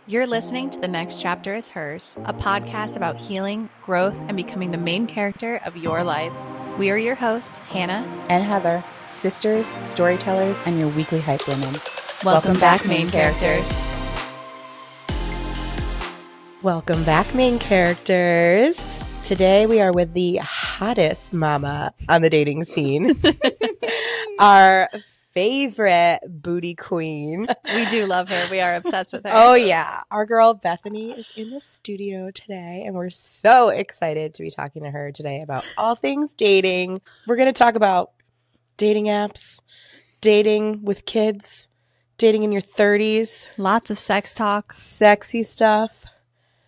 You're listening to The Next Chapter is Hers, a podcast about healing, growth, and becoming the main character of your life. We are your hosts, Hannah and Heather, sisters, storytellers, and your weekly hype women. Welcome back, main characters. Welcome back, main characters. Today we are with the hottest mama on the dating scene, our favorite booty queen. We do love her. We are obsessed with her. Oh, yeah. Our girl Bethany is in the studio today, and we're so excited to be talking to her today about all things dating. We're going to talk about dating apps, dating with kids, dating in your 30s. Lots of sex talk. Sexy stuff.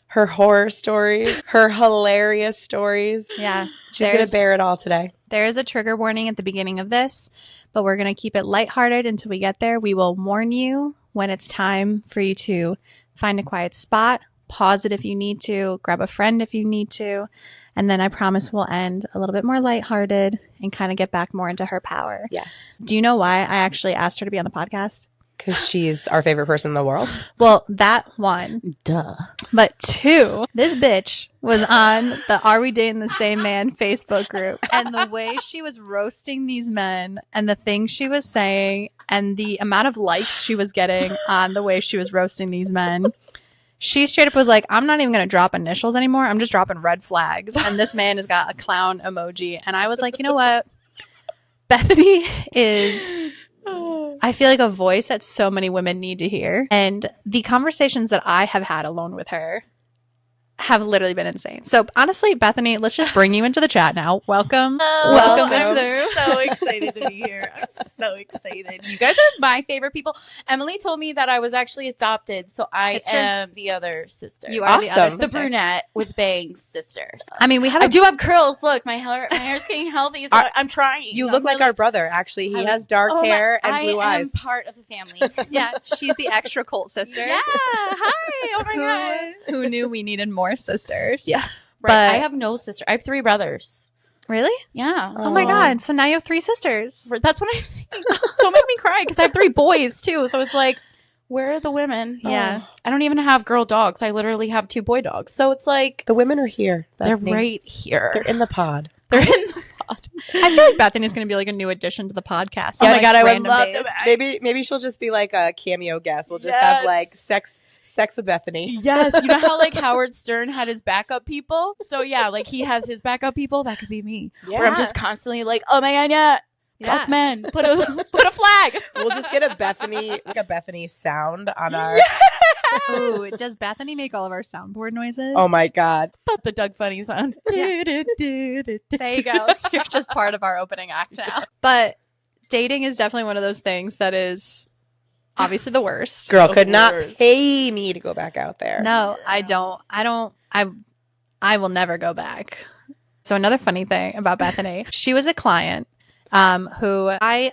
Her horror stories. Her hilarious stories. Yeah. She's going to bear it all today. There is a trigger warning at the beginning of this, but we're going to keep it lighthearted until we get there. We will warn you when it's time for you to find a quiet spot, pause it if you need to, grab a friend if you need to, and then I promise we'll end a little bit more lighthearted and kind of get back more into her power. Yes. Do you know why I actually asked her to be on the podcast? Because she's our favorite person in the world. Well, that one. Duh. But two, this bitch was on the Are We Dating the Same Man Facebook group. And the way she was roasting these men and the things she was saying and the amount of likes she was getting on the way she was roasting these men. She straight up was like, I'm not even going to drop initials anymore. I'm just dropping red flags. And this man has got a clown emoji. And I was like, you know what? Bethany is... I feel like a voice that so many women need to hear. And the conversations that I have had alone with her have literally been insane. So honestly, Bethany, let's just bring you into the chat now. Welcome. Welcome, I'm so excited to be here. I'm so excited. You guys are my favorite people. Emily told me that I was actually adopted, so I am the other sister. You are the other sister. The brunette with bangs sister. So. I mean, I do have curls. Look, my hair's getting healthy, so I'm trying. You look like our brother, actually. He has dark hair and blue eyes. I am part of the family. Yeah, she's the extra cult sister. Yeah, hi. Oh my gosh. Who knew we needed more sisters? Yeah. Right. But I have no sister. I have 3 brothers. Really? Yeah. Oh my God. So now you have 3 sisters. That's what I'm saying. Don't make me cry because I have 3 boys too. So it's like, where are the women? Yeah. I don't even have girl dogs. I literally have 2 boy dogs. So it's like The women are here, Bethany. they're right here. They're in the pod. They're in the pod. I feel like Bethany's going to be like a new addition to the podcast. Oh on, my God, I would random love days. to. Maybe she'll just be like a cameo guest. We'll just have like sex with Bethany. Yes, you know how like Howard Stern had his backup people? So yeah, like he has his backup people. That could be me. Yeah. Where I'm just constantly like, oh my God, yeah. Fuck men. Put a flag. We'll just get a Bethany sound on our. Ooh, does Bethany make all of our soundboard noises? Oh my God. Put the Doug Funny sound. There you go. You're just part of our opening act now. But dating is definitely one of those things that is obviously the worst. Girl could not pay me to go back out there. No, I don't. I will never go back. So another funny thing about Bethany, she was a client who I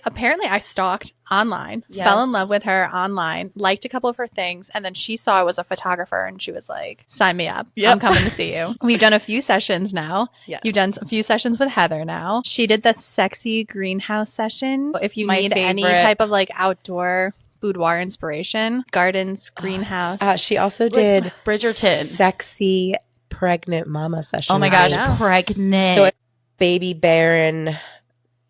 stalked online, fell in love with her online, liked a couple of her things, and then she saw I was a photographer and she was like, sign me up. Yep. I'm coming to see you. We've done a few sessions now. Yes. You've done a few sessions with Heather now. She did the sexy greenhouse session. If you need any type of like outdoor boudoir inspiration, gardens, greenhouse. She also did Bridgerton. Sexy pregnant mama session. Oh my gosh, pregnant. So baby barren.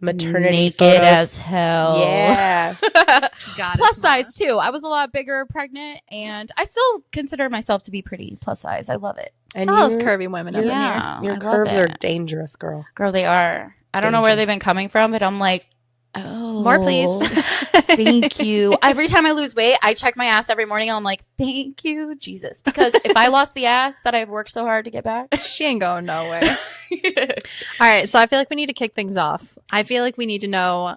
Maternity naked photos. as hell. Yeah. Plus size too. I was a lot bigger pregnant, and I still consider myself to be pretty plus size. I love it. And all those curvy women up in here. Your curves are dangerous, girl. Girl, they are. I don't know where they've been coming from, but I'm like, oh, more please. Thank you. Every time I lose weight, I check my ass every morning and I'm like, thank you, Jesus. Because if I lost the ass that I've worked so hard to get back, she ain't going nowhere. All right. So I feel like we need to kick things off. I feel like we need to know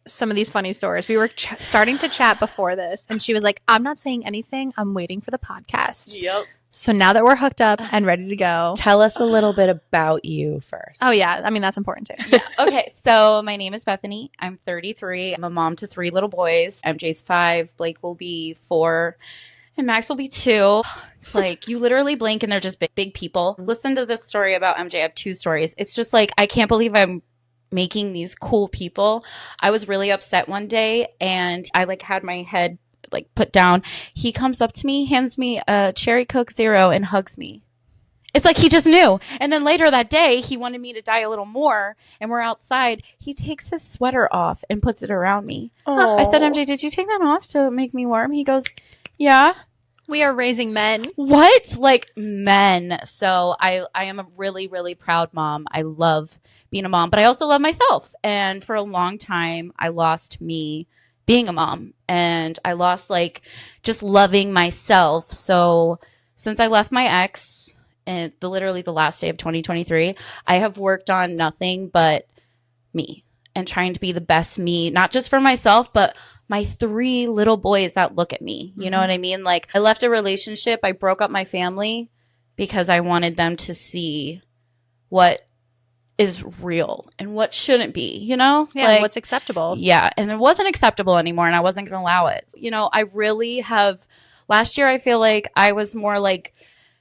some of these funny stories. We were starting to chat before this and she was like, I'm not saying anything. I'm waiting for the podcast. Yep. So now that we're hooked up and ready to go, tell us a little bit about you first. Oh, yeah. I mean, that's important too. Yeah. Okay. So my name is Bethany. I'm 33. I'm a mom to 3 little boys. MJ's 5. Blake will be 4. And Max will be 2. Like, you literally blink and they're just big people. Listen to this story about MJ. I have 2 stories. It's just like, I can't believe I'm making these cool people. I was really upset one day and I like had my head like put down. He comes up to me, hands me a cherry Coke Zero and hugs me. It's like he just knew. And then later that day, he wanted me to die a little more. And we're outside. He takes his sweater off and puts it around me. Aw. I said, MJ, did you take that off to make me warm? He goes, yeah. We are raising men. What? Like men. So I am a really, really proud mom. I love being a mom, but I also love myself. And for a long time, I lost me being a mom. And I lost like just loving myself. So since I left my ex, and literally the last day of 2023, I have worked on nothing but me and trying to be the best me, not just for myself, but my 3 little boys that look at me. You know what I mean? Like I left a relationship. I broke up my family because I wanted them to see what is real and what shouldn't be, you know? Yeah, like, what's acceptable. Yeah. And it wasn't acceptable anymore. And I wasn't going to allow it. You know, I really have, last year, I feel like I was more like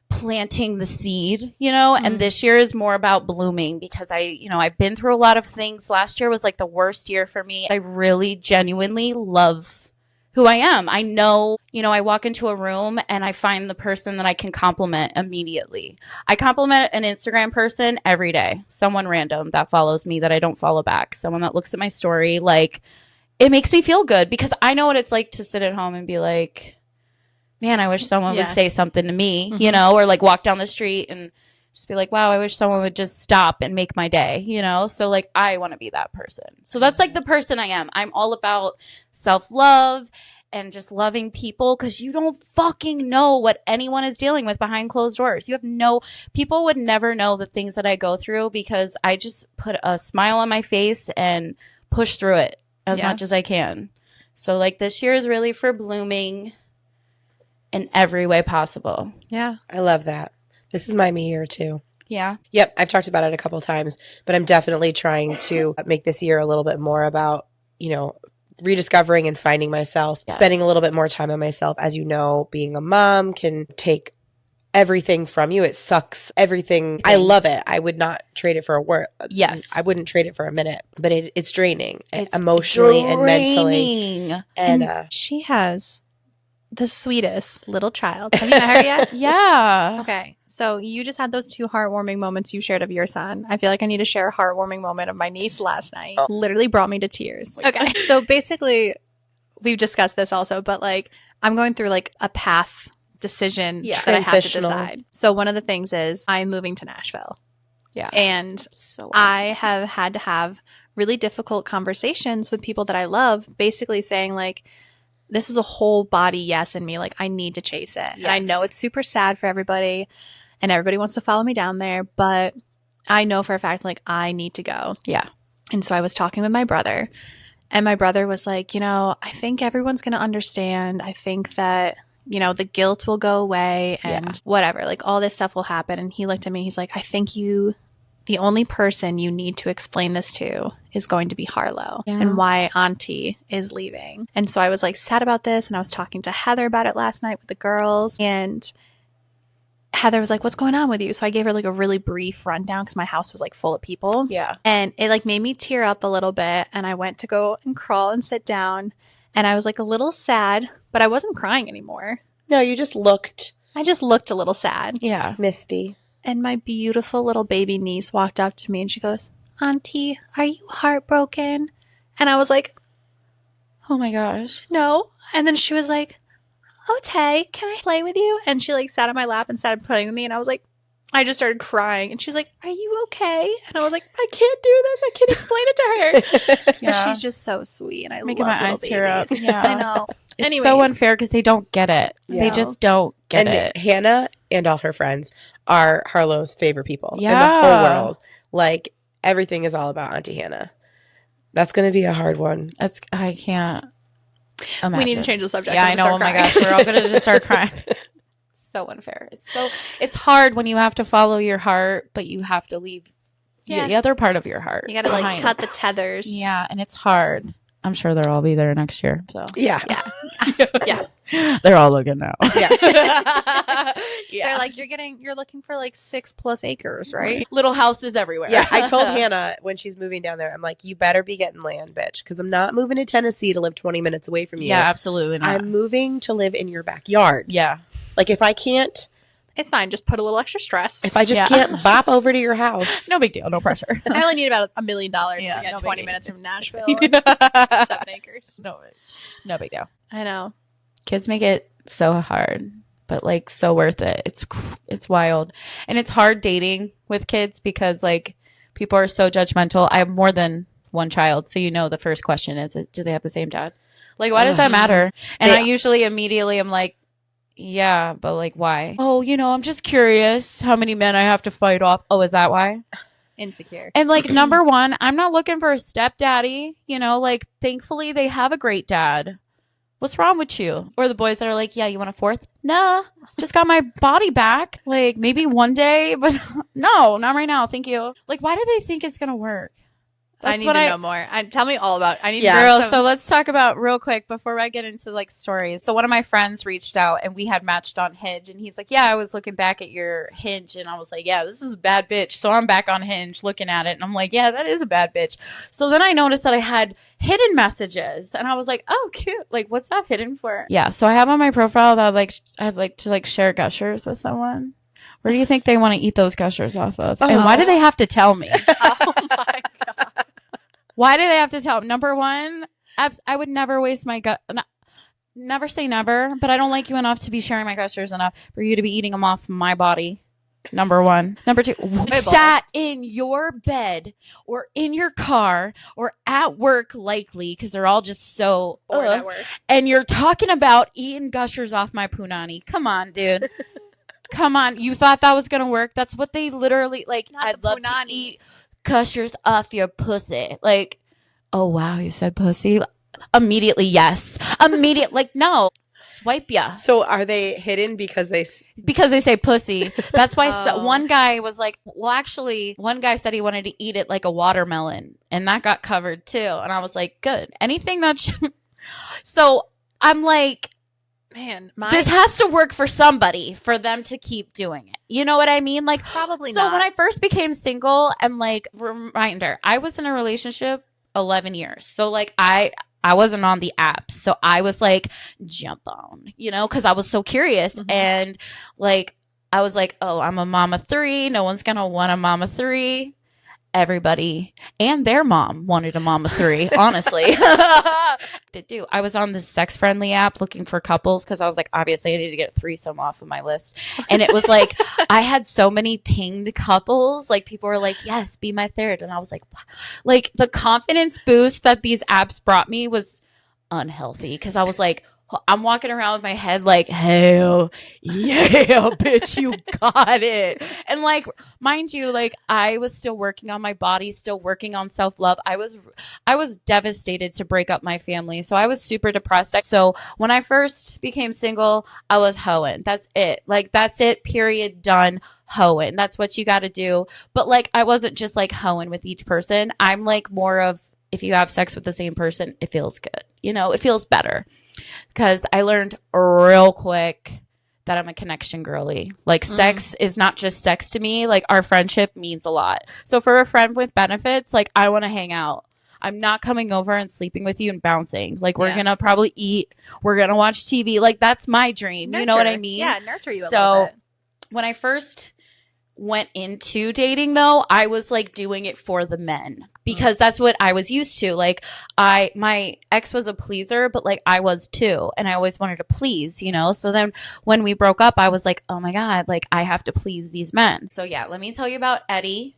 planting the seed, you know, and this year is more about blooming because I've been through a lot of things. Last year was like the worst year for me. I really genuinely love who I am. I know, I walk into a room and I find the person that I can compliment immediately. I compliment an Instagram person every day, someone random that follows me that I don't follow back, someone that looks at my story. Like it makes me feel good because I know what it's like to sit at home and be like, man, I wish someone would say something to me, or like walk down the street and just be like, wow, I wish someone would just stop and make my day, So like, I want to be that person. So that's like the person I am. I'm all about self-love and just loving people because you don't fucking know what anyone is dealing with behind closed doors. People would never know the things that I go through because I just put a smile on my face and push through it as much as I can. So like this year is really for blooming in every way possible. Yeah. I love that. This is my me year too. Yeah. Yep. I've talked about it a couple times, but I'm definitely trying to make this year a little bit more about, rediscovering and finding myself, spending a little bit more time on myself. As you know, being a mom can take everything from you. It sucks everything. I love it. I would not trade it for a word. Yes. I wouldn't trade it for a minute, but it's draining emotionally and mentally. And she has the sweetest little child. Have you met her yet? Yeah. Okay. So you just had those 2 heartwarming moments you shared of your son. I feel like I need to share a heartwarming moment of my niece last night. Oh. Literally brought me to tears. Okay. So basically, we've discussed this also, but like I'm going through like a path decision that I have to decide. So one of the things is I'm moving to Nashville. Yeah. And So awesome. I have had to have really difficult conversations with people that I love, basically saying like, this is a whole body yes in me. Like I need to chase it. And I know it's super sad for everybody and everybody wants to follow me down there, but I know for a fact, like I need to go. Yeah. And so I was talking with my brother and my brother was like, I think everyone's going to understand. I think that, the guilt will go away and whatever, like all this stuff will happen. And he looked at me, he's like, I think the only person you need to explain this to is going to be Harlow and why Auntie is leaving. And so I was like sad about this. And I was talking to Heather about it last night with the girls. And Heather was like, what's going on with you? So I gave her like a really brief rundown because my house was like full of people. Yeah. And it like made me tear up a little bit. And I went to go and crawl and sit down. And I was like a little sad, but I wasn't crying anymore. no, you just looked I just looked a little sad. Yeah. misty. And my beautiful little baby niece walked up to me and she goes, Auntie, are you heartbroken? And I was like, Oh my gosh. no. And then she was like, okay, can I play with you? And she like sat on my lap and started playing with me. And I was like, I just started crying. And she was like, are you okay? And I was like, I can't do this. I can't explain it to her. Yeah. But she's just so sweet. And I Making love my eyes tear up. babies. Yeah. I know. It's Anyways. so unfair because they don't get it. Yeah. They just don't get And it. Hannah and all her friends are Harlow's favorite people in the Yeah. whole world. Like everything is all about Auntie Hannah. That's going to be a hard one. I can't imagine. We need to change the subject. Yeah, I'm I gonna know. Oh start my crying. gosh, we're all gonna just start crying. It's so unfair. It's hard when you have to follow your heart, but you have to leave the other part of your heart. You got to like behind. cut the tethers. Yeah, and it's hard. I'm sure they'll all be there next year. So Yeah. Yeah. They're all looking now. Yeah. They're like, you're looking for like 6+ acres, right? Little houses everywhere. Yeah, I told Hannah when she's moving down there, I'm like, you better be getting land, bitch, because I'm not moving to Tennessee to live 20 minutes away from you. Yeah, absolutely not. I'm moving to live in your backyard. Yeah. Like, if I can't, It's fine. Just put a little extra stress. if I just can't bop over to your house. No big deal. No pressure. I only need about $1 million to Yeah, get no 20 biggie. minutes from Nashville. And 7 acres. No big deal. I know. Kids make it so hard, but like so worth it. It's wild. And it's hard dating with kids because like people are so judgmental. I have more than one child, so the first question is, do they have the same dad? Like, why does that matter? And I usually immediately am like, yeah, but like, why? Oh, I'm just curious how many men I have to fight off. Oh, is that why? Insecure. And like, number one, I'm not looking for a stepdaddy. Like, thankfully they have a great dad. What's wrong with you? Or the boys that are like, yeah, you want a fourth? No, just got my body back. Like, maybe one day, but no, not right now. Thank you. Like, why do they think it's going to work? I need to know more. Tell me all about it. I need Yeah. to Girl, know. so let's talk about real quick before I get into like stories. So one of my friends reached out and we had matched on Hinge and he's like, yeah, I was looking back at your Hinge and I was like, yeah, this is a bad bitch. So I'm back on Hinge looking at it and I'm like, yeah, that is a bad bitch. So then I noticed that I had hidden messages and I was like, oh, cute. Like, what's that hidden for? Yeah. So I have on my profile that I'd like to like share gushers with someone. Where do you think they want to eat those gushers off of? And why do they have to tell me? Oh my God. Why do they have to tell? Number one, I would never waste my gut. Never say never, but I don't like you enough to be sharing my gushers enough for you to be eating them off my body. Number one. Number two, sat in your bed or in your car or at work, likely, because they're all just so Bored at work. and you're talking about eating gushers off my punani. Come on, dude. Come on. You thought that was going to work? That's what they literally, like, Not I'd the love punani. to eat gushers off your pussy. Like, oh, wow, you said pussy? Immediately, yes. Immediate, like, no. Swipe ya. So are they hidden because they... Because they say pussy. That's why Oh. one guy was like, well, actually, one guy said he wanted to eat it like a watermelon. And that got covered, too. And I was like, good. Anything that... So I'm like... Man, this has to work for somebody for them to keep doing it. You know what I mean? Like, Probably so not. when I first became single and like, reminder, I was in a relationship 11 years. So like I wasn't on the apps. So I was like, jump on, cause I was so curious. Mhm. And like, I was like, oh, I'm a mama 3. No one's going to want a mama 3. Everybody and their mom wanted a mama 3, honestly. I was on this sex friendly app looking for couples because I was like, obviously I need to get a threesome off of my list. And it was like, I had so many pinged couples. Like people were like, yes, be my third. And I was like, wow. Like the confidence boost that these apps brought me was unhealthy because I was like, I'm walking around with my head like, hell yeah, bitch, you got it. And like, mind you, like I was still working on my body, still working on self-love. I was devastated to break up my family. So I was super depressed. So when I first became single, I was hoeing. That's it. Like, that's it, period, done. Hoeing. That's what you got to do. But like, I wasn't just like hoeing with each person. I'm like more of, if you have sex with the same person, it feels good. It feels better. Because I learned real quick that I'm a connection girly. Like sex is not just sex to me. Like our friendship means a lot. So for a friend with benefits, like I want to hang out. I'm not coming over and sleeping with you and bouncing. Like we're going to probably eat. We're going to watch TV. Like that's my dream. Nurture. You know what I mean? Yeah, nurture you a so little bit. When I first went into dating though, I was like doing it for the men because that's what I was used to. Like my ex was a pleaser, but like I was too. And I always wanted to please, So then when we broke up, I was like, oh my God, like I have to please these men. So yeah, let me tell you about Eddie.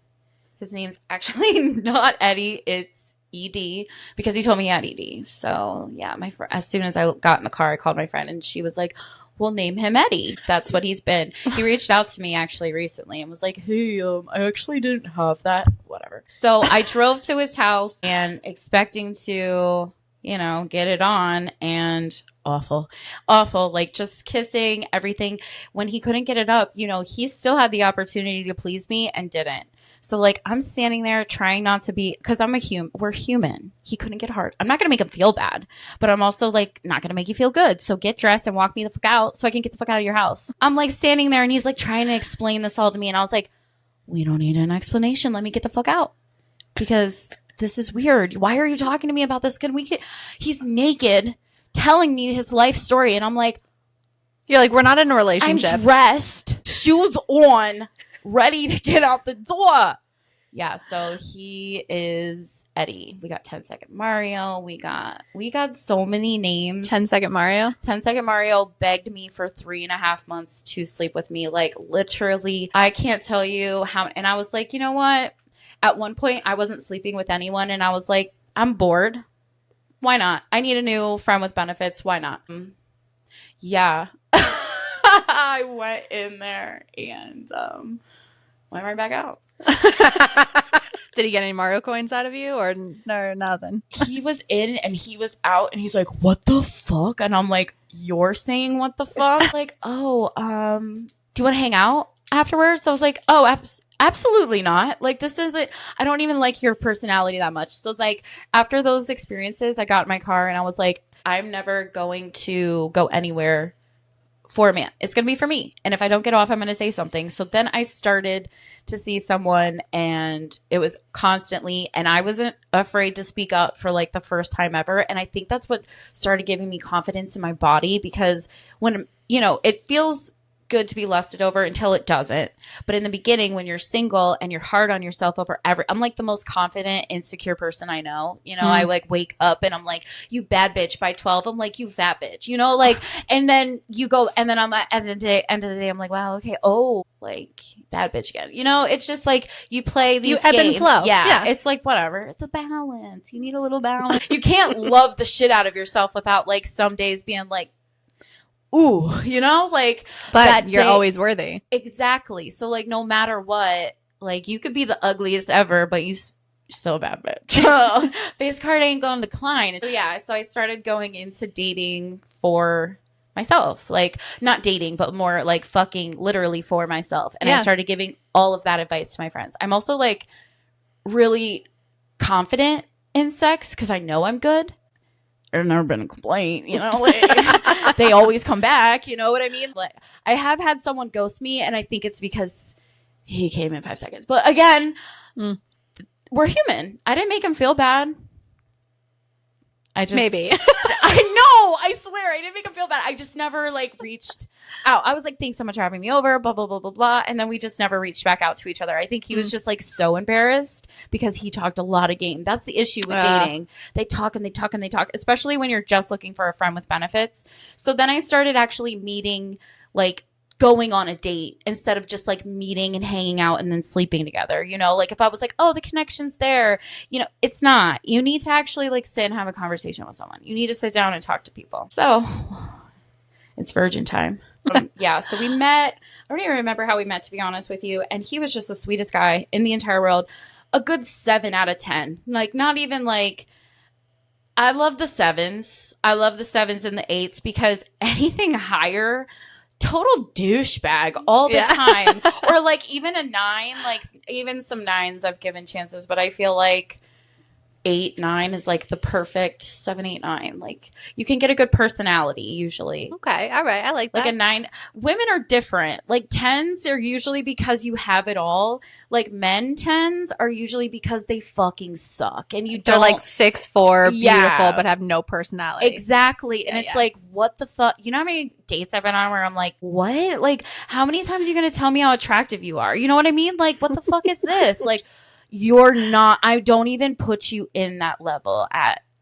His name's actually not Eddie. It's ED because he told me he had ED. So yeah, as soon as I got in the car, I called my friend and she was like, we'll name him Eddie. That's what he's been. He reached out to me actually recently and was like, hey, I actually didn't have that. Whatever. So I drove to his house and expecting to, get it on and awful, like just kissing everything. When he couldn't get it up, he still had the opportunity to please me and didn't. So like I'm standing there trying not to be, because we're human. He couldn't get hard. I'm not gonna make him feel bad, but I'm also like not gonna make you feel good. So get dressed and walk me the fuck out so I can get the fuck out of your house. I'm like standing there and he's like trying to explain this all to me, and I was like, we don't need an explanation. Let me get the fuck out, because this is weird. Why are you talking to me about this? He's naked telling me his life story, and I'm like, you're like, we're not in a relationship. I'm dressed, shoes on, ready to get out the door. Yeah, so he is Eddie. We got 10-second Mario. We got so many names. 10-second Mario? 10-second Mario begged me for 3.5 months to sleep with me. Like, literally, I can't tell you how. And I was like, you know what? At one point, I wasn't sleeping with anyone, and I was like, I'm bored. Why not? I need a new friend with benefits. Why not? Yeah. I went in there and went right back out. Did he get any Mario coins out of you or no, nothing? He was in and he was out, and he's like, what the fuck? And I'm like, you're saying what the fuck? Like, oh, do you want to hang out afterwards? So I was like, oh, absolutely not. Like, this isn't, I don't even like your personality that much. So like after those experiences, I got in my car and I was like, I'm never going to go anywhere for a man. It's going to be for me. And if I don't get off, I'm going to say something. So then I started to see someone, and it was constantly, and I wasn't afraid to speak up for like the first time ever. And I think that's what started giving me confidence in my body, because when, it feels good to be lusted over until it doesn't. But in the beginning, when you're single and you're hard on yourself over I'm like the most confident, insecure person I know. I like wake up and I'm like, you bad bitch by 12. I'm like, you fat bitch, like, and then you go, and then I'm at the end of the day, I'm like, wow, okay. Oh, like bad bitch again. It's just like you play these ebb games. and flow. Yeah. It's like, whatever. It's a balance. You need a little balance. You can't love the shit out of yourself without like some days being like, ooh, like, but you're day, always worthy. Exactly. So like, no matter what, like you could be the ugliest ever, but you're still a bad bitch. Face card ain't gonna decline. So yeah, so I started going into dating for myself, like not dating, but more like fucking literally for myself. And I started giving all of that advice to my friends. I'm also like really confident in sex because I know I'm good. There's never been a complaint, like, they always come back, you know what I mean? Like, I have had someone ghost me, and I think it's because he came in 5 seconds. But again, we're human. I didn't make him feel bad. Maybe. I know, I swear, I didn't make him feel bad. I just never like reached out. I was like, thanks so much for having me over, blah, blah, blah, blah, blah. And then we just never reached back out to each other. I think he was just like so embarrassed because he talked a lot of game. That's the issue with dating. They talk and they talk and they talk, especially when you're just looking for a friend with benefits. So then I started actually meeting, like, going on a date instead of just like meeting and hanging out and then sleeping together. Like if I was like, oh, the connection's there, it's not. You need to actually like sit and have a conversation with someone. You need to sit down and talk to people. So it's virgin time. Yeah. So we met. I don't even remember how we met, to be honest with you. And he was just the sweetest guy in the entire world. A good 7 out of 10. Like not even like, I love the 7s. I love the 7s and the 8s because anything higher, total douchebag all the time. Or like even a 9, like even some 9s I've given chances, but I feel like 8, 9 is like the perfect 7, 8, 9. Like you can get a good personality usually. Okay. All right. I like that. Like a 9. Women are different. Like 10s are usually because you have it all. Like men 10s are usually because they fucking suck. And you don't. They're like 6'4", beautiful, but have no personality. Exactly. And it's like, what the fuck? You know how many dates I've been on where I'm like, what? Like, how many times are you going to tell me how attractive you are? You know what I mean? Like, what the fuck is this? Like, you're not, I don't even put you in that level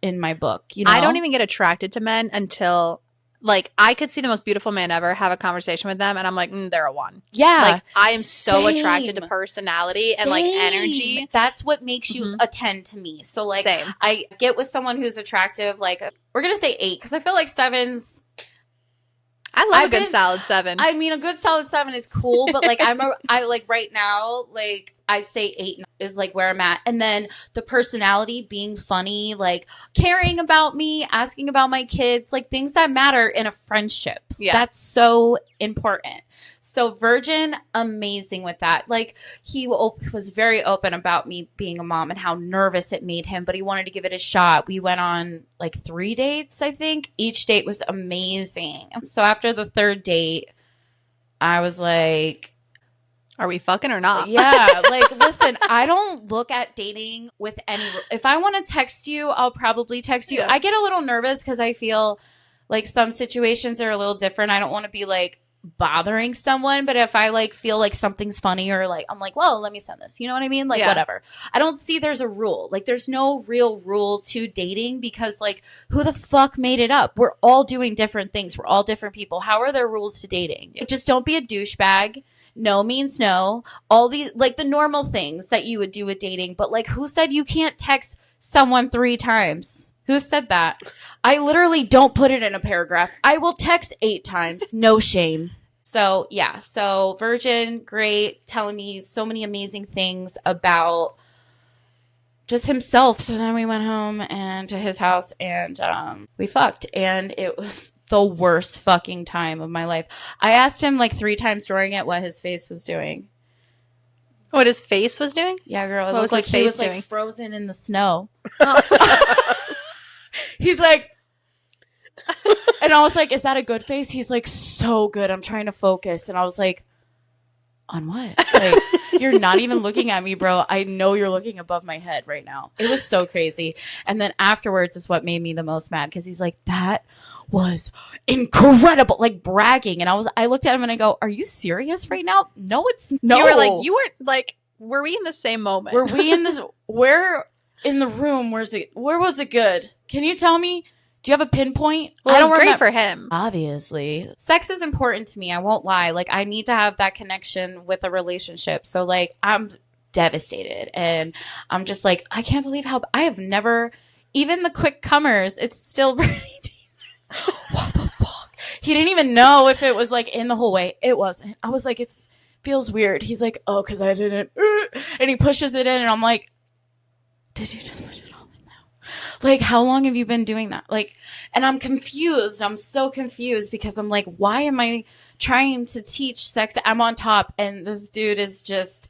in my book. I don't even get attracted to men until like I could see the most beautiful man ever, have a conversation with them, and I'm like, they're a 1. Yeah. Like I am so attracted to personality and like energy. That's what makes you attend to me. So like I get with someone who's attractive, like we're going to say 8 because I feel like 7s. I love a good solid 7. I mean, a good solid 7 is cool, but like I like right now, like I'd say 8. is like where I'm at. And then the personality, being funny, like caring about me, asking about my kids, like things that matter in a friendship. Yeah. That's so important. So Virgin, amazing with that. Like he was very open about me being a mom and how nervous it made him, but he wanted to give it a shot. We went on like 3 dates, I think. Each date was amazing. So after the 3rd date, I was like, are we fucking or not? yeah, like, listen, I don't look at dating with any. If I want to text you, I'll probably text you. Yeah. I get a little nervous because I feel like some situations are a little different. I don't want to be like bothering someone, but if I like feel like something's funny or like I'm like, well, let me send this. You know what I mean? Like, whatever. I don't see there's a rule. Like, there's no real rule to dating because, like, who the fuck made it up? We're all doing different things. We're all different people. How are there rules to dating? Like, just don't be a douchebag. No means no. All these, like, the normal things that you would do with dating. But, like, who said you can't text someone 3 times? Who said that? I literally don't put it in a paragraph. I will text 8 times. No shame. So, yeah. So, Virgin, great. Telling me so many amazing things about just himself. So then we went home and to his house and we fucked. And it was the worst fucking time of my life. I asked him like 3 times during it what his face was doing. What his face was doing? Yeah, girl. It What looked was like his he face was doing? like frozen in the snow. He's like, and I was like, is that a good face? He's like, so good. I'm trying to focus. And I was like, on what? Like, you're not even looking at me, bro. I know you're looking above my head right now. It was so crazy. And then afterwards is what made me the most mad because he's like, that was incredible, like bragging. And I looked at him and I go, are you serious right now? No, it's no. You were like, you weren't like, were we in the same moment? Were we in this? Where in the room? Where was it good? Can you tell me? Do you have a pinpoint? Well, I it don't was great remember. for him. Obviously. Sex is important to me. I won't lie. Like, I need to have that connection with a relationship. So, like, I'm devastated. And I'm just like, I can't believe how I have never, even the quick comers, it's still pretty decent. What the fuck? He didn't even know if it was, like, in the whole way. It wasn't. I was like, it feels weird. He's like, oh, because I didn't. And he pushes it in. And I'm like, did you just push it on? Like, how long have you been doing that? Like, and I'm confused. I'm so confused because I'm like, why am I trying to teach sex? I'm on top and this dude is just,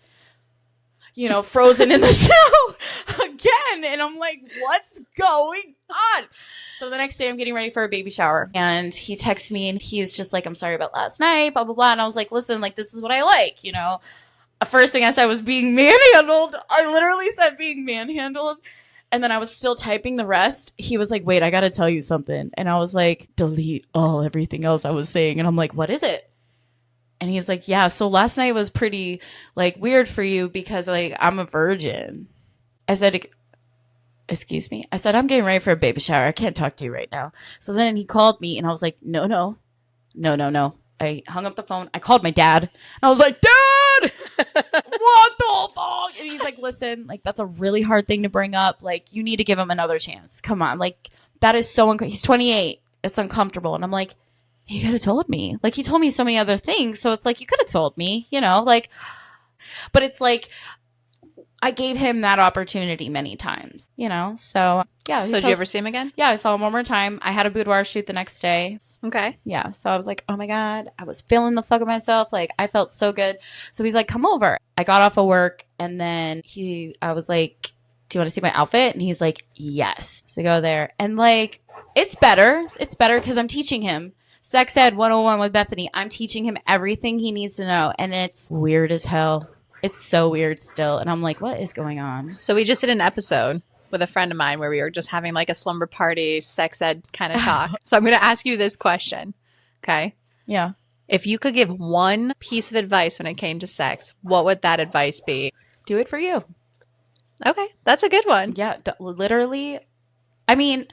you know, frozen in the snow again. And I'm like, what's going on? So the next day I'm getting ready for a baby shower and he texts me and he's just like, I'm sorry about last night, blah, blah, blah. And I was like, listen, like, this is what I like, you know? First thing I said was being manhandled. I literally said being manhandled. And then I was still typing the rest. He was like, wait, I got to tell you something. And I was like, delete everything else I was saying. And I'm like, what is it? And he's like, yeah, so last night was pretty like weird for you because like I'm a virgin. I said, excuse me. I said, I'm getting ready for a baby shower. I can't talk to you right now. So then he called me and I was like, no. I hung up the phone. I called my dad. And I was like, Dad, what the fuck? And he's like, listen, like, that's a really hard thing to bring up. Like, you need to give him another chance. Come on. Like, that is so he's 28. It's uncomfortable. And I'm like, he could have told me. Like, he told me so many other things. So it's like, you could have told me, you know, like, but it's like, I gave him that opportunity many times, you know? So, yeah. So did you ever see him again? Yeah, I saw him one more time. I had a boudoir shoot the next day. Okay. Yeah. So I was like, oh my God, I was feeling the fuck of myself. Like, I felt so good. So he's like, come over. I got off of work and then I was like, do you want to see my outfit? And he's like, yes. So we go there. And like, it's better. It's better because I'm teaching him. Sex Ed 101 with Bethany. I'm teaching him everything he needs to know. And it's weird as hell. It's so weird still. And I'm like, what is going on? So we just did an episode with a friend of mine where we were just having like a slumber party, sex ed kind of talk. So I'm going to ask you this question. Okay. Yeah. If you could give one piece of advice when it came to sex, what would that advice be? Do it for you. Okay. That's a good one. Yeah. Literally. I mean,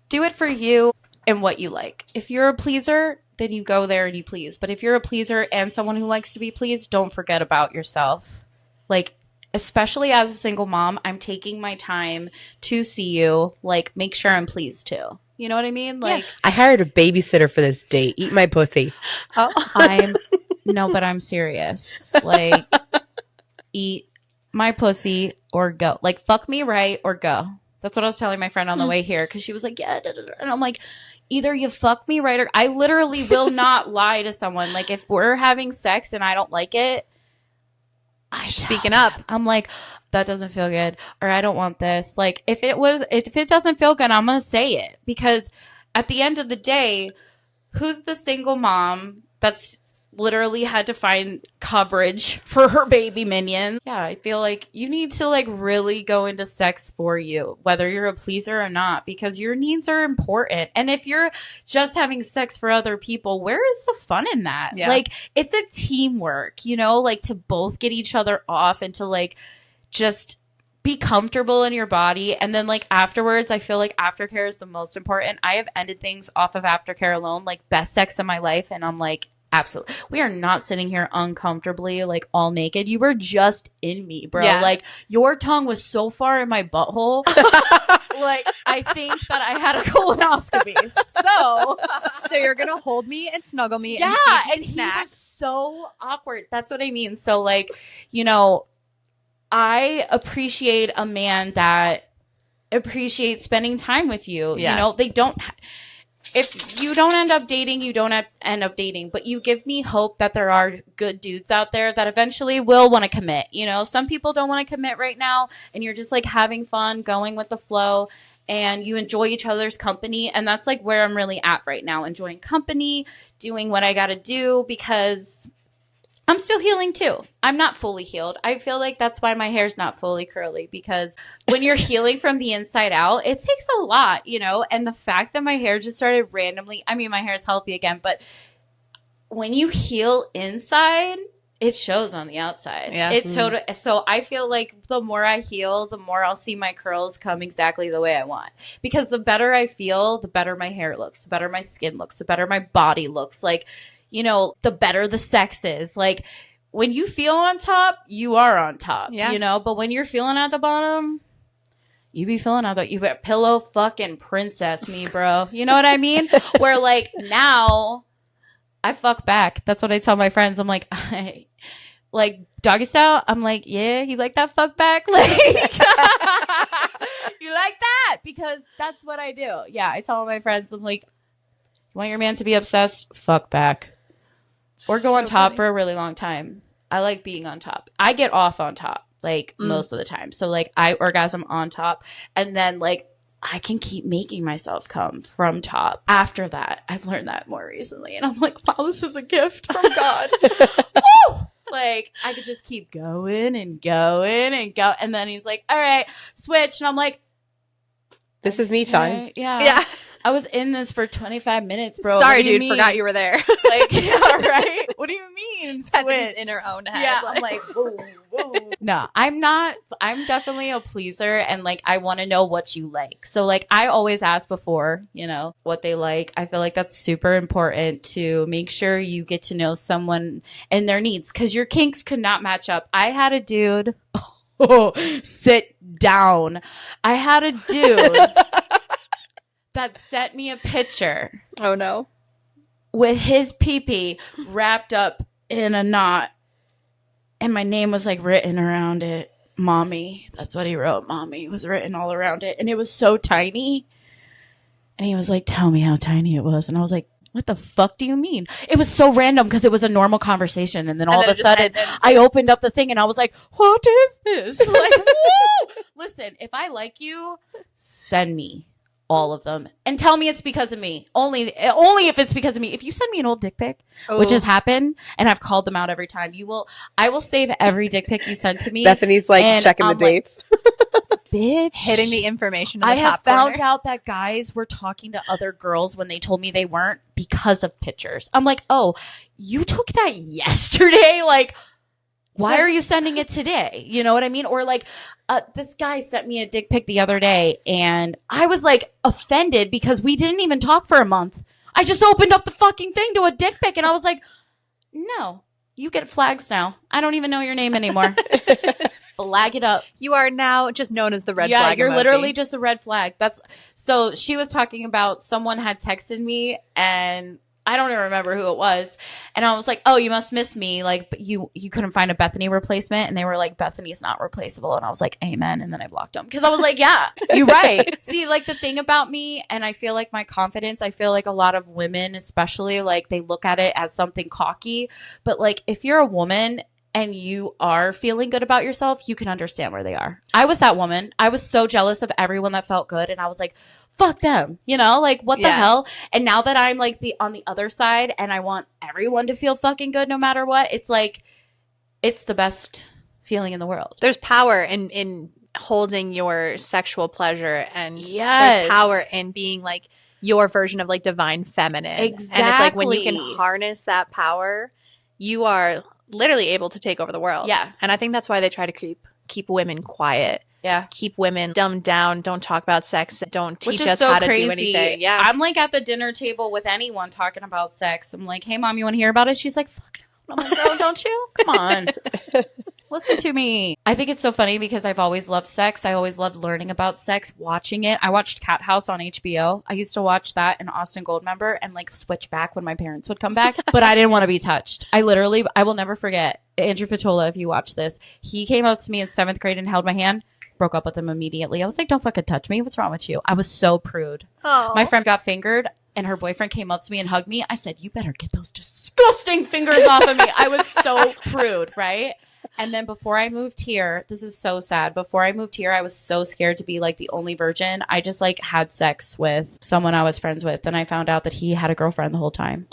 do it for you and what you like. If you're a pleaser, then you go there and you please. But if you're a pleaser and someone who likes to be pleased, don't forget about yourself. Like, especially as a single mom, I'm taking my time to see you. Like, make sure I'm pleased too. You know what I mean? Like, I hired a babysitter for this date. Eat my pussy. Oh. No, but I'm serious. Like, eat my pussy or go. Like, fuck me right or go. That's what I was telling my friend on the way here because she was like, yeah. Da, da, da. And I'm like, either you fuck me right or I literally will not lie to someone. Like, if we're having sex and I don't like it, Speaking up. I'm like, that doesn't feel good, or I don't want this. Like, if it doesn't feel good, I'm gonna say it, because at the end of the day, who's the single mom that's literally had to find coverage for her baby minion? Yeah, I feel like you need to like really go into sex for you, whether you're a pleaser or not, because your needs are important. And if you're just having sex for other people, where is the fun in that? Yeah. Like, it's a teamwork, you know, like to both get each other off and to like just be comfortable in your body. And then like afterwards, I feel like aftercare is the most important. I have ended things off of aftercare alone, like best sex in my life. And I'm like, absolutely. We are not sitting here uncomfortably, like all naked. You were just in me, bro. Yeah. Like, your tongue was so far in my butthole. Like, I think that I had a colonoscopy. So you're going to hold me and snuggle me Yeah, and and feed me he was snacks. so awkward. That's what I mean. So, like, you know, I appreciate a man that appreciates spending time with you. Yeah. You know, they don't. If you don't end up dating, you don't end up dating. But you give me hope that there are good dudes out there that eventually will want to commit. You know, some people don't want to commit right now, and you're just like having fun, going with the flow, and you enjoy each other's company. And that's like where I'm really at right now, enjoying company, doing what I got to do, because I'm still healing too. I'm not fully healed. I feel like that's why my hair's not fully curly, because when you're healing from the inside out, it takes a lot, you know? And the fact that my hair just started randomly, I mean, my hair is healthy again, but when you heal inside, it shows on the outside. Yeah. It's so I feel like the more I heal, the more I'll see my curls come exactly the way I want. Because the better I feel, the better my hair looks, the better my skin looks, the better my body looks. Like, you know, the better the sex is. Like, when you feel on top, you are on top, Yeah. you know? But when you're feeling at the bottom, you be feeling out you bet pillow fucking princess me, bro. You know what I mean? Where, like, now I fuck back. That's what I tell my friends. I'm like, like, doggy style? I'm like, yeah, you like that fuck back? Like, you like that? Because that's what I do. Yeah, I tell my friends, I'm like, you want your man to be obsessed? Fuck back. Or go on top for a really long time. I like being on top. I get off on top, like, most of the time. So, like, I orgasm on top. And then, like, I can keep making myself come from top. After that, I've learned that more recently. And I'm like, wow, this is a gift from God. Woo! Like, I could just keep going and going and go. And then he's like, all right, switch. And I'm like, This is me time. right, yeah. Yeah. I was in this for 25 minutes, bro. Sorry, What do you dude. mean? Forgot you were there. Like, yeah, right? What do you mean? Bethany's in her own head. Yeah, I'm like, whoa, whoa. No, I'm not. I'm definitely a pleaser, and like, I want to know what you like. So, like, I always ask before, you know, what they like. I feel like that's super important to make sure you get to know someone and their needs, because your kinks could not match up. I had a dude. Oh, sit down. I had a dude that sent me a picture Oh, no. with his pee-pee wrapped up in a knot, and my name was like written around it. Mommy. That's what he wrote. Mommy was written all around it, and it was so tiny. And he was like, tell me how tiny it was. And I was like, what the fuck do you mean? It was so random because it was a normal conversation, and then all of a sudden I opened up the thing and I was like, what is this? Like, woo! Listen, if I like you, send me all of them and tell me it's because of me. Only if it's because of me. If you send me an old dick pic, which has happened, and I've called them out every time, I will save every dick pic you send to me. Bethany's like and checking I'm the dates. Bitch. Hitting the information in the I have top found corner. out that guys were talking to other girls when they told me they weren't because of pictures. I'm like, oh, you took that yesterday? Like, why are you sending it today? You know what I mean? Or like, this guy sent me a dick pic the other day, and I was like offended because we didn't even talk for a month. I just opened up the fucking thing to a dick pic, and I was like, no, you get flags now. I don't even know your name anymore. Flag it up. You are now just known as the red flag. Yeah, you're emoji. literally just a red flag. So she was talking about someone had texted me, and I don't even remember who it was. And I was like, oh, you must miss me. Like, but you couldn't find a Bethany replacement. And they were like, Bethany's not replaceable. And I was like, amen. And then I blocked them because I was like, yeah, you're right. See, like the thing about me, and I feel like my confidence, I feel like a lot of women, especially, like they look at it as something cocky. But like if you're a woman and you are feeling good about yourself, you can understand where they are. I was that woman. I was so jealous of everyone that felt good. And I was like, fuck them, you know, like what the hell? And now that I'm like on the other side and I want everyone to feel fucking good no matter what, it's like, it's the best feeling in the world. There's power in holding your sexual pleasure, and there's power in being like your version of like divine feminine. Exactly. And it's like when you can harness that power, you are literally able to take over the world. Yeah. And I think that's why they try to keep women quiet. Yeah. Keep women dumbed down. Don't talk about sex. Don't teach us so how crazy. to do anything. Yeah. I'm like at the dinner table with anyone talking about sex. I'm like, hey, mom, you want to hear about it? She's like, fuck no. I'm like, girl, don't you? Come on. Listen to me. I think it's so funny because I've always loved sex. I always loved learning about sex, watching it. I watched Cat House on HBO. I used to watch that and Austin Goldmember and like switch back when my parents would come back. But I didn't want to be touched. I will never forget. Andrew Fatola, if you watch this, he came up to me in 7th grade and held my hand. Broke up with him immediately. I was like, don't fucking touch me. What's wrong with you? I was so prude. Aww. My friend got fingered and her boyfriend came up to me and hugged me. I said, you better get those disgusting fingers off of me. I was so prude, right? And then before I moved here, this is so sad. Before I moved here, I was so scared to be like the only virgin. I just like had sex with someone I was friends with. And I found out that he had a girlfriend the whole time.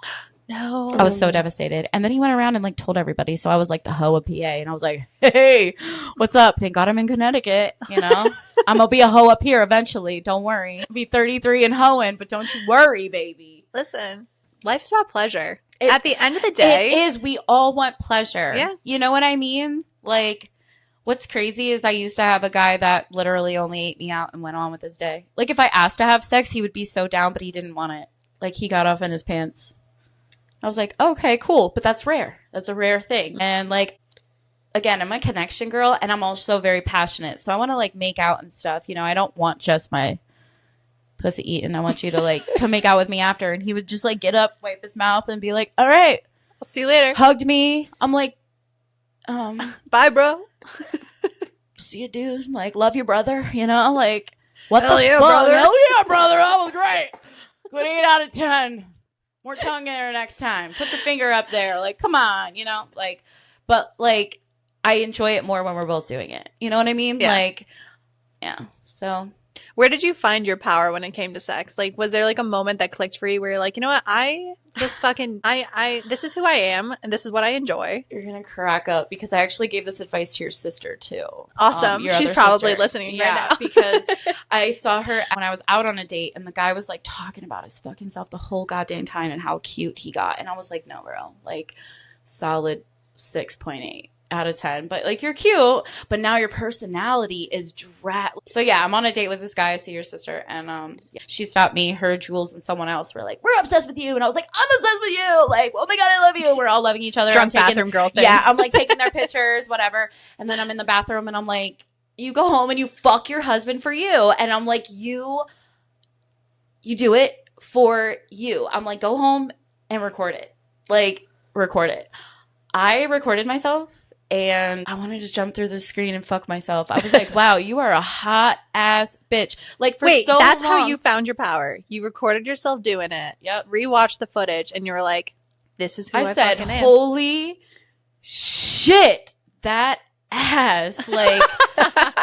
No. I was so devastated. And then he went around and like told everybody. So I was like the hoe of PA. And I was like, hey, what's up? Thank God I'm in Connecticut. You know, I'm going to be a hoe up here eventually. Don't worry. I'll be 33 and hoeing, but don't you worry, baby. Listen, life's about pleasure. At the end of the day. It is. We all want pleasure. Yeah. You know what I mean? Like, what's crazy is I used to have a guy that literally only ate me out and went on with his day. Like, if I asked to have sex, he would be so down, but he didn't want it. Like, he got off in his pants. I was like, okay, cool. But that's rare. That's a rare thing. And like, again, I'm a connection girl and I'm also very passionate. So I want to like make out and stuff. You know, I don't want just my pussy eaten. I want you to like come make out with me after. And he would just like get up, wipe his mouth and be like, all right, I'll see you later. Hugged me. I'm like, bye, bro. See you, dude. Like, love your brother, you know? Like, what Hell the yeah, fuck? brother. Hell yeah, brother. That was great. Good 8 out of 10. More tongue in there next time. Put your finger up there. Like, come on, you know? Like, but like, I enjoy it more when we're both doing it. You know what I mean? Yeah. Like, yeah. So, where did you find your power when it came to sex? Like, was there like a moment that clicked for you where you're like, you know what? I just fucking, this is who I am and this is what I enjoy. you're going to crack up because I actually gave this advice to your sister too. Awesome. Your She's other probably sister. listening Yeah, right now. because I saw her when I was out on a date and the guy was like talking about his fucking self the whole goddamn time and how cute he got. And I was like, no, bro, like solid 6.8 out of 10. But like, you're cute, but now your personality is So yeah, I'm on a date with this guy. I see your sister, and yeah, she stopped me. Her, Jules, and someone else were like, we're obsessed with you. And I was like, I'm obsessed with you. Like, oh my God, I love you. We're all loving each other. Drunk bathroom girl things. Yeah, I'm like taking their pictures, whatever. And then I'm in the bathroom and I'm like, you go home and you fuck your husband for you. And I'm like, you do it for you. I'm like, go home and record it. Like, record it. I recorded myself and I wanted to jump through the screen and fuck myself. I was like, wow, you are a hot ass bitch. Like, for Wait, so that's long. how you found your power. You recorded yourself doing it. Yep. Rewatched the footage and you were like, this is who I said, fucking am. holy shit, that ass. Like,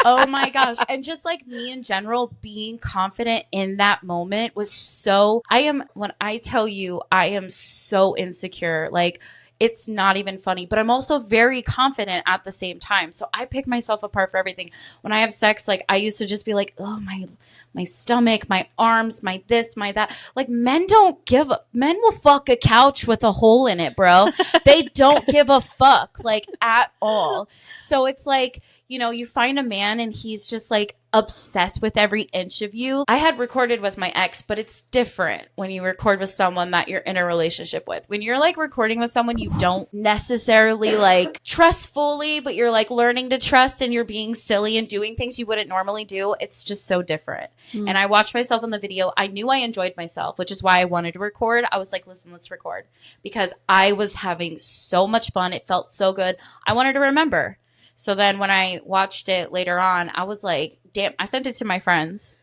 oh my gosh. And just like me in general, being confident in that moment was so, when I tell you, I am so insecure. Like, it's not even funny, but I'm also very confident at the same time. So I pick myself apart for everything. When I have sex, like I used to just be like, oh, my stomach, my arms, my this, my that. Like, men will fuck a couch with a hole in it, bro. They don't give a fuck, like, at all. So it's like, you know, you find a man and he's just like obsessed with every inch of you. I had recorded with my ex, but it's different when you record with someone that you're in a relationship with. When you're like recording with someone you don't necessarily like trust fully, but you're like learning to trust and you're being silly and doing things you wouldn't normally do, it's just so different. And I watched myself in the video. I knew I enjoyed myself, which is why I wanted to record. I was like, listen, let's record, because I was having so much fun. It felt so good. I wanted to remember. So then when I watched it later on, I was like, damn, I sent it to my friends.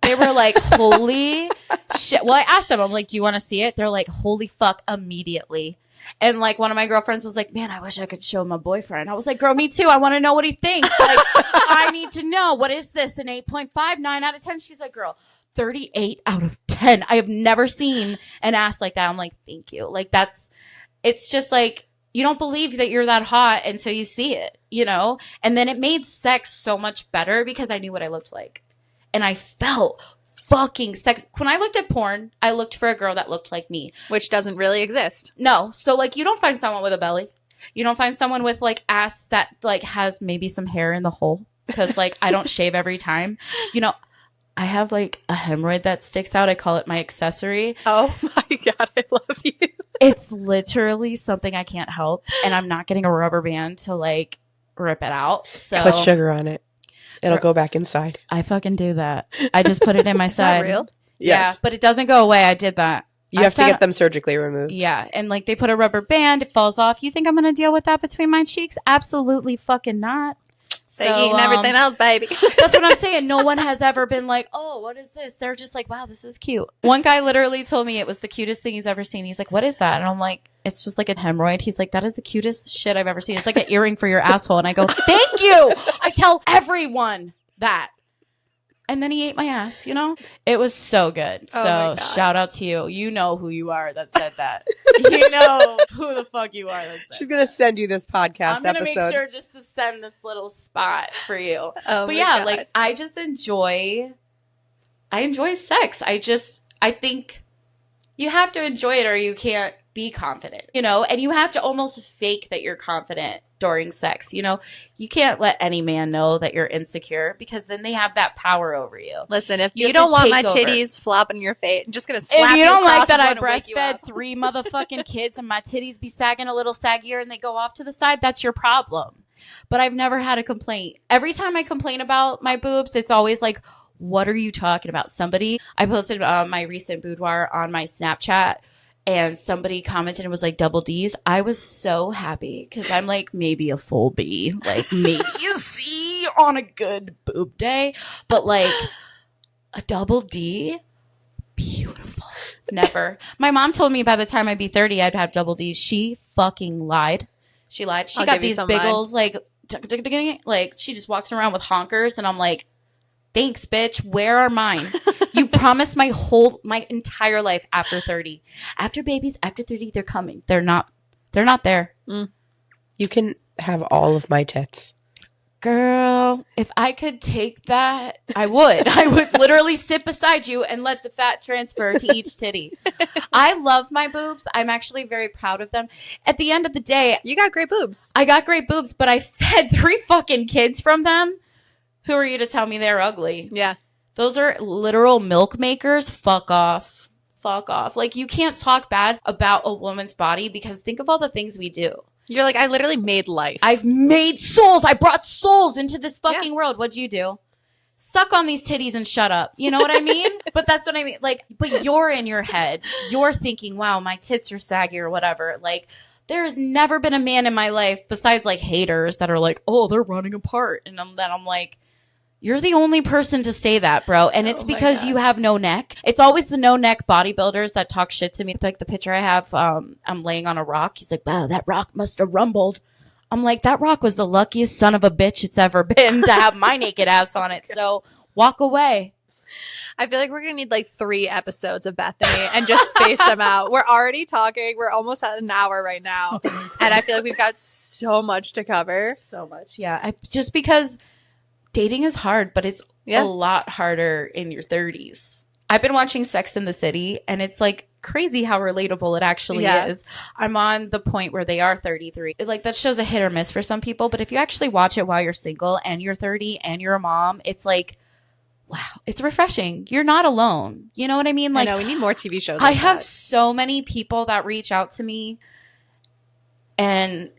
They were like, holy shit. Well, I asked them, I'm like, do you want to see it? They're like, holy fuck, immediately. And like one of my girlfriends was like, man, I wish I could show my boyfriend. I was like, girl, me too. I want to know what he thinks. Like, I need to know. What is this? An 8.5, 9 out of 10? She's like, girl, 38 out of 10. I have never seen an ass like that. I'm like, thank you. Like it's just like, you don't believe that you're that hot until you see it, you know? And then it made sex so much better because I knew what I looked like. And I felt fucking sex. When I looked at porn, I looked for a girl that looked like me. Which doesn't really exist. No. So, like, you don't find someone with a belly. You don't find someone with, like, ass that, like, has maybe some hair in the hole. Because, like, I don't shave every time. You know, I have, like, a hemorrhoid that sticks out. I call it my accessory. Oh, my God. I love you. It's literally something I can't help. And I'm not getting a rubber band to, like, rip it out. So Put sugar on it. It'll go back inside. I fucking do that. I just put it in my side. Is that real? Yeah, but it doesn't go away. I did that. You have to get them surgically removed. Yeah, and like they put a rubber band, it falls off. You think I'm going to deal with that between my cheeks? Absolutely fucking not. They eating everything else, baby. That's what I'm saying. No one has ever been like, oh, what is this? They're just like, wow, this is cute. One guy literally told me it was the cutest thing he's ever seen. He's like, what is that? And I'm like, it's just like a hemorrhoid. He's like, that is the cutest shit I've ever seen. It's like an earring for your asshole. And I go, thank you. I tell everyone that. And then he ate my ass, you know? It was so good. So shout out to you. You know who you are that said that. You know who the fuck you are that said She's going to send you this podcast I'm going to make sure just to send this little spot for you. Oh, but yeah, God. like I enjoy sex. I think you have to enjoy it or you can't be confident, you know? And you have to almost fake that you're confident during sex, you know? You can't let any man know that you're insecure because then they have that power over you. Listen, if you don't want my titties flopping in your face, I'm just going to slap you. If you don't like that I breastfed breastfed 3 motherfucking kids and my titties be sagging a little saggier and they go off to the side, that's your problem. But I've never had a complaint. Every time I complain about my boobs, it's always like, what are you talking about? I posted my recent boudoir on my Snapchat and somebody commented and was like double D's. I was so happy because I'm like maybe a full B, like maybe a C on a good boob day, but like a double D, beautiful. Never. My mom told me by the time I'd be 30, I'd have double D's. She fucking lied. She lied. She got these big old like she just walks around with honkers, and I'm like, thanks, bitch. Where are mine? You promised my entire life after 30. After babies, after 30, they're coming. They're not there. You can have all of my tits. Girl, if I could take that, I would. I would literally sit beside you and let the fat transfer to each titty. I love my boobs. I'm actually very proud of them. At the end of the day, you got great boobs. I got great boobs, but I fed 3 fucking kids from them. Who are you to tell me they're ugly? Yeah. Those are literal milk makers. Fuck off. Fuck off. Like, you can't talk bad about a woman's body because think of all the things we do. You're like, I literally made life. I've made souls. I brought souls into this fucking world. What'd you do? Suck on these titties and shut up. You know what I mean? But that's what I mean. Like, but you're in your head. You're thinking, wow, my tits are saggy or whatever. Like, there has never been a man in my life besides like haters that are like, oh, they're running apart. And then I'm like, you're the only person to say that, bro. And it's because you have no neck. It's always the no neck bodybuilders that talk shit to me. Like the picture I have, I'm laying on a rock. He's like, wow, that rock must have rumbled. I'm like, that rock was the luckiest son of a bitch it's ever been to have my naked ass on it. So walk away. I feel like we're going to need like 3 episodes of Bethany and just space them out. We're already talking. We're almost at an hour right now. And I feel like we've got so much to cover. So much. Yeah. Just because dating is hard, but it's a lot harder in your 30s. I've been watching Sex in the City, and it's like crazy how relatable it actually is. I'm on the point where they are 33. Like, that show's a hit or miss for some people, but if you actually watch it while you're single and you're 30 and you're a mom, it's like, wow, it's refreshing. You're not alone. You know what I mean? Like, I know, we need more TV shows I like have that. so many people that reach out to me and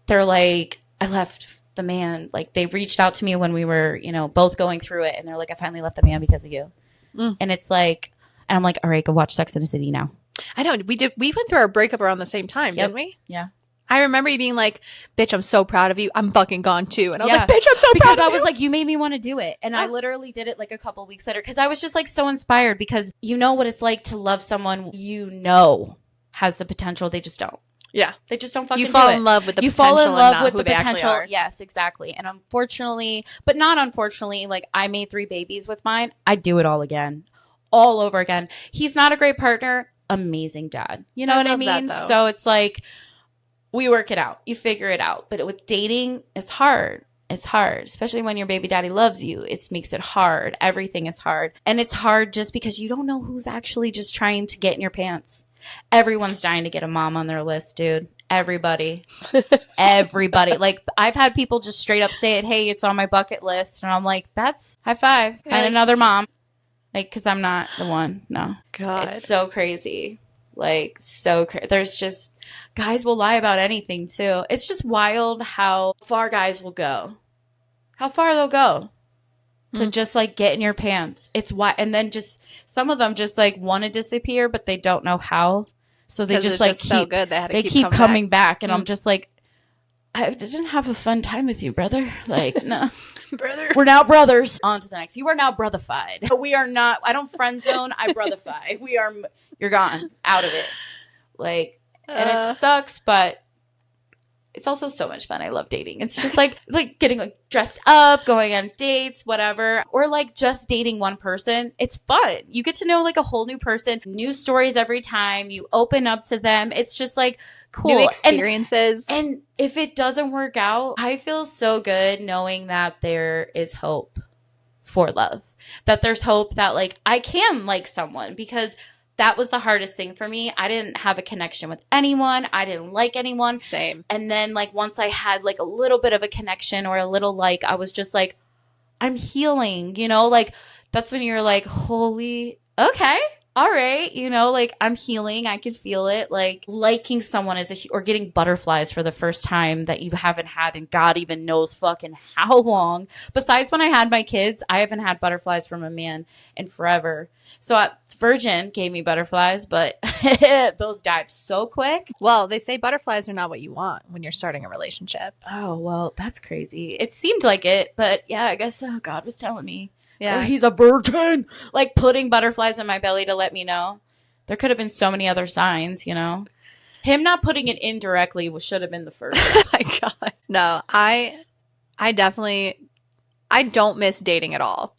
they're like, I left the man. Like, they reached out to me when we were, you know, both going through it, and they're like, I finally left the man because of you. And it's like, and I'm like, all right, go watch Sex in the City now. I know. We went through our breakup around the same time, didn't we? Yeah. I remember you being like, bitch, I'm so proud of you. I'm fucking gone too. And I was Yeah. like, bitch, I'm so proud Because of I you. was like, you made me want to do it. And I literally did it like a couple weeks later because I was just like so inspired because you know what it's like to love someone you know has the potential. They just don't. Yeah. They just don't fucking You fall do it. in love with the You potential fall in love and not with who the they actually potential. are. Yes, exactly. And unfortunately, but not unfortunately, like I made 3 babies with mine. I'd do it all again. All over again. He's not a great partner. Amazing dad. You know I what I love that, mean? though. So it's like we work it out. You figure it out. But with dating, it's hard. It's hard, especially when your baby daddy loves you. It makes it hard. Everything is hard. And it's hard just because you don't know who's actually just trying to get in your pants. Everyone's dying to get a mom on their list, dude. Everybody. Everybody. Like, I've had people just straight up say it, hey, it's on my bucket list. And I'm like, that's high five. Yeah, Find like- another mom. Like, because I'm not the one. No. God. It's so crazy. Like, so crazy. There's just, guys will lie about anything, too. It's just wild how far guys will go. How far they'll go to just, like, get in your pants. It's why, and then just, some of them just, like, want to disappear, but they don't know how. So they 'Cause just, it's like, just so good, they keep coming back. And I'm just like, I didn't have a fun time with you, brother. Like, no. brother. We're now brothers. On to the next. You are now brotherfied. We are not. I don't friend zone. I brotherfy. We are. You're gone. Out of it. Like, and it sucks, but it's also so much fun. I love dating. It's just like getting like dressed up, going on dates, whatever, or like just dating one person. It's fun. You get to know like a whole new person, new stories every time you open up to them. It's just like cool. New experiences. And if it doesn't work out, I feel so good knowing that there is hope for love, that there's hope that like I can like someone, because that was the hardest thing for me. I didn't have a connection with anyone. I didn't like anyone. Same. And then like once I had like a little bit of a connection or a little like, I was just like, I'm healing, you know, like that's when you're like, holy, okay. All right, you know, like I'm healing. I can feel it. Like liking someone or getting butterflies for the first time that you haven't had in God even knows fucking how long. Besides when I had my kids, I haven't had butterflies from a man in forever. So Virgin gave me butterflies, but those died so quick. Well, they say butterflies are not what you want when you're starting a relationship. Oh, well, that's crazy. It seemed like it, but yeah, I guess God was telling me. Yeah. Oh, he's a virgin. Like putting butterflies in my belly to let me know. There could have been so many other signs, you know. Him not putting it in directly should have been the first. Oh my God. No, I don't miss dating at all.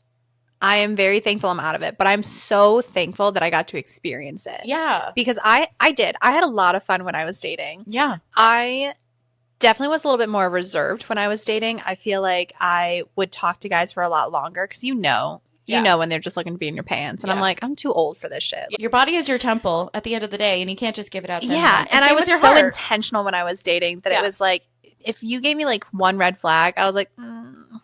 I am very thankful I'm out of it, but I'm so thankful that I got to experience it. Yeah. Because I had a lot of fun when I was dating. Yeah. I definitely was a little bit more reserved when I was dating. I feel like I would talk to guys for a lot longer because you know when they're just looking to be in your pants. And I'm like, I'm too old for this shit. Your body is your temple at the end of the day, and you can't just give it out to Yeah. anyone. And I same was with your so heart. intentional when I was dating that Yeah. it was like, if you gave me like one red flag, I was like,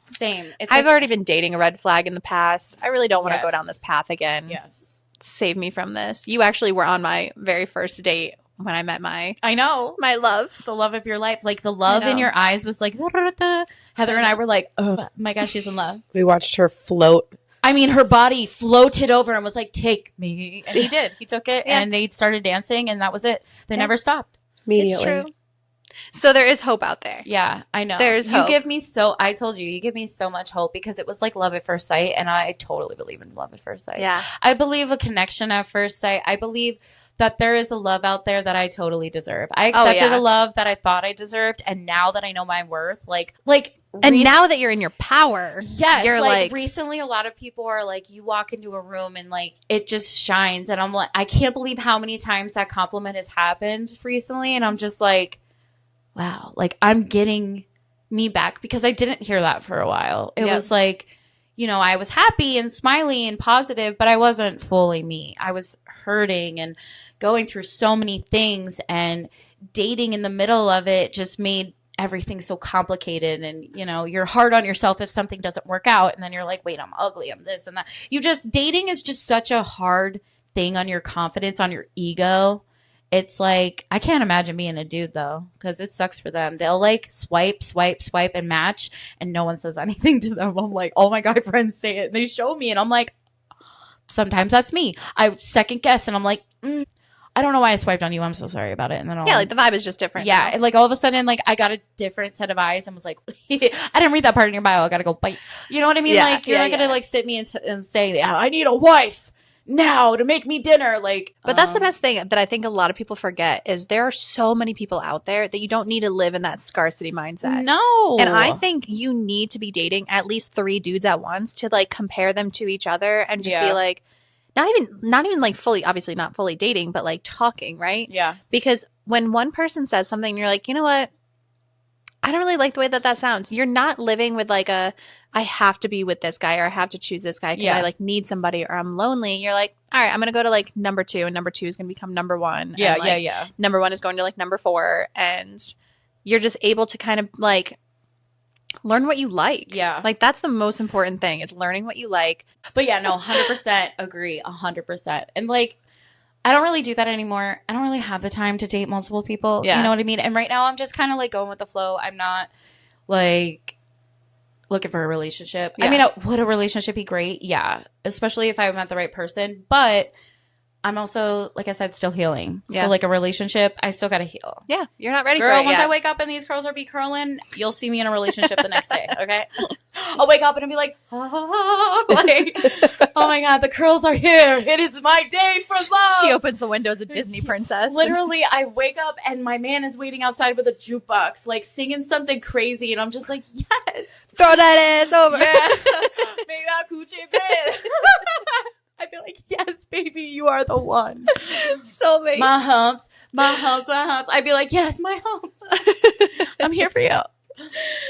Same. It's I've like, already been dating a red flag in the past. I really don't want to go Yes. down this path again. Yes. Save me from this. You actually were on my very first date when I met my I know. love. The love of your life. Like the love in know. your eyes was like, Heather and I were like, oh my gosh, she's in love. We watched her float. I mean, her body floated over and was like, take me. And he did. He took it Yeah. and they started dancing and that was it. They never stopped. Immediately. It's true. So there is hope out there. Yeah, I know. There's you hope. I told you give me so much hope because it was like love at first sight. And I totally believe in love at first sight. Yeah. I believe a connection at first sight. I believe that there is a love out there that I totally deserve. I accepted yeah. a love that I thought I deserved. And now that I know my worth, And now that you're in your power, yes, you're like recently a lot of people are like, you walk into a room and like it just shines. And I'm like, I can't believe how many times that compliment has happened recently. And I'm just like, wow, like I'm getting me back because I didn't hear that for a while. It Yep. was like, I was happy and smiley and positive, but I wasn't fully me. I was hurting and going through so many things, and dating in the middle of it just made everything so complicated. And, you're hard on yourself if something doesn't work out. And then you're like, wait, I'm ugly. I'm this and that. Dating is just such a hard thing on your confidence, on your ego. It's like, I can't imagine being a dude though, because it sucks for them. They'll like swipe, swipe, swipe and match, and no one says anything to them. I'm like, all my guy friends say it and they show me, and I'm like, sometimes that's me. I second guess and I'm like, I don't know why I swiped on you. I'm so sorry about it. And then like the vibe is just different. Yeah. And like all of a sudden, like I got a different set of eyes and was like, I didn't read that part in your bio. I got to go bite. You know what I mean? Yeah, like you're not going to like sit me and say, yeah, I need a wife now to make me dinner. Like, but that's the best thing that I think a lot of people forget is there are so many people out there that you don't need to live in that scarcity mindset. No. And I think you need to be dating at least 3 dudes at once to like compare them to each other and just be like, not even like fully, obviously not fully dating, but like talking, right? Yeah. Because when one person says something, you're like, you know what? I don't really like the way that sounds. You're not living with like I have to be with this guy or I have to choose this guy because I like need somebody or I'm lonely. You're like, all right, I'm going to go to like number 2 and number 2 is going to become number 1. Yeah, and, like, yeah. Number 1 is going to like number 4. And you're just able to kind of like learn what you like. Yeah. Like that's the most important thing is learning what you like. But yeah, no, 100% agree. 100%. And like, I don't really do that anymore. I don't really have the time to date multiple people. Yeah. You know what I mean? And right now I'm just kind of like going with the flow. I'm not like looking for a relationship. Yeah. I mean, would a relationship be great? Yeah. Especially if I met the right person. But I'm also, like I said, still healing. Yeah. So like a relationship, I still got to heal. Yeah. You're not ready Girl, for it once yet. I wake up and these curls are be curling, you'll see me in a relationship the next day, okay? I'll wake up and I'll be like, like, oh my God, the curls are here. It is my day for love. She opens the window as a Disney princess. Literally, I wake up and my man is waiting outside with a jukebox, like singing something crazy. And I'm just like, yes. Throw that ass over. Yeah. Make that coochie bed. I'd be like, yes, baby, you are the one. Soulmates. My humps. I'd be like, yes, my humps. I'm here for you.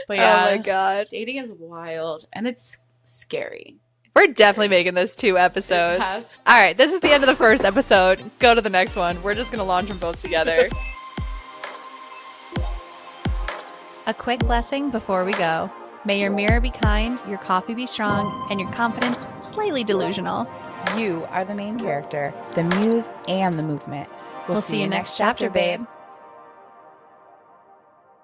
But yeah, oh my God. dating is wild and it's scary. We're definitely making this 2 episodes. All right, this is the end of the first episode. Go to the next one. We're just going to launch them both together. A quick blessing before we go. May your mirror be kind, your coffee be strong, and your confidence slightly delusional. You are the main character, the muse, and the movement. We'll see you next chapter, babe.